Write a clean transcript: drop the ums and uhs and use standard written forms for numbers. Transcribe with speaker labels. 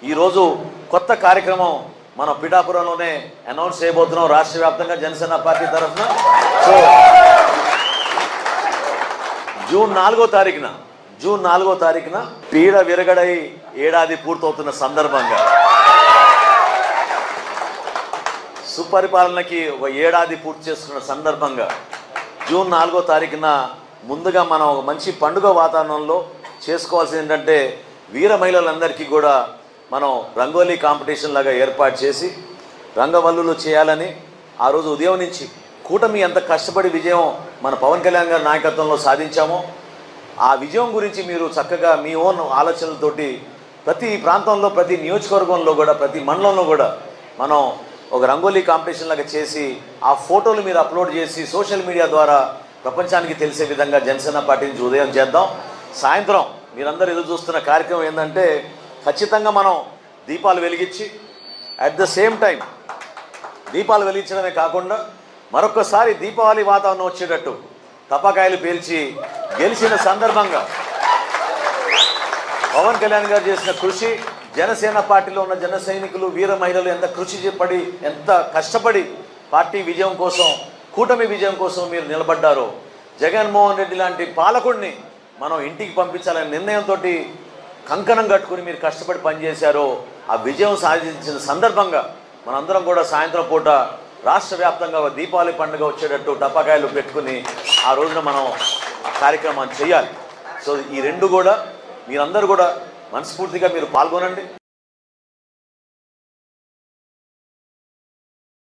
Speaker 1: ఈ రోజు కొత్త కార్యక్రమం మన పిఠాపురంలోనే అనౌన్స్ చేయబోతున్నాం రాష్ట్ర వ్యాప్తంగా జనసేన పార్టీ తరఫున. సో జూన్ 4వ తారీఖున పీడ విరగడై ఏడాది పూర్తవుతున్న సందర్భంగా సుపరిపాలనకి ఒక ఏడాది పూర్తి చేసుకున్న సందర్భంగా జూన్ 4వ తారీఖున ముందుగా మనం ఒక మంచి పండుగ వాతావరణంలో చేసుకోవాల్సింది ఏంటంటే వీర మహిళలందరికీ కూడా మనం రంగోలీ కాంపిటీషన్ లాగా ఏర్పాటు చేసి రంగవల్లులు చేయాలని ఆ రోజు ఉదయం నుంచి కూటమి ఎంత కష్టపడి విజయం మన పవన్ కళ్యాణ్ గారి నాయకత్వంలో సాధించామో ఆ విజయం గురించి మీరు చక్కగా మీ ఓన్ ఆలోచనలతోటి ప్రతి ప్రాంతంలో ప్రతి నియోజకవర్గంలో కూడా ప్రతి మండలంలో కూడా మనం ఒక రంగోలీ కాంపిటీషన్ లాగా చేసి ఆ ఫోటోలు మీరు అప్లోడ్ చేసి సోషల్ మీడియా ద్వారా ప్రపంచానికి తెలిసే విధంగా జనసేన పార్టీ నుంచి ఉదయం చేద్దాం. సాయంత్రం మీరందరూ ఎదురు చూస్తున్న కార్యక్రమం ఏంటంటే ఖచ్చితంగా మనం దీపాలు వెలిగించి అట్ ద సేమ్ టైం దీపాలు వెలిగించడమే కాకుండా మరొకసారి దీపావళి వాతావరణం వచ్చేటట్టు టపాకాయలు పేల్చి గెలిచిన సందర్భంగా పవన్ కళ్యాణ్ గారు చేసిన కృషి, జనసేన పార్టీలో ఉన్న జన సైనికులు వీర మహిళలు ఎంత కృషి పడి ఎంత కష్టపడి పార్టీ విజయం కోసం కూటమి విజయం కోసం మీరు నిలబడ్డారో, జగన్మోహన్ రెడ్డి లాంటి పాలకుడిని మనం ఇంటికి పంపించాలనే నిర్ణయంతో కంకణం కట్టుకుని మీరు కష్టపడి పనిచేశారో ఆ విజయం సాధించిన సందర్భంగా మనందరం కూడా సాయంత్రం పూట రాష్ట్ర వ్యాప్తంగా దీపావళి పండుగ వచ్చేటట్టు టపాకాయలు పెట్టుకుని ఆ రోజున మనం కార్యక్రమాన్ని చేయాలి. సో ఈ రెండు కూడా మీరందరూ కూడా మనస్ఫూర్తిగా మీరు పాల్గొనండి.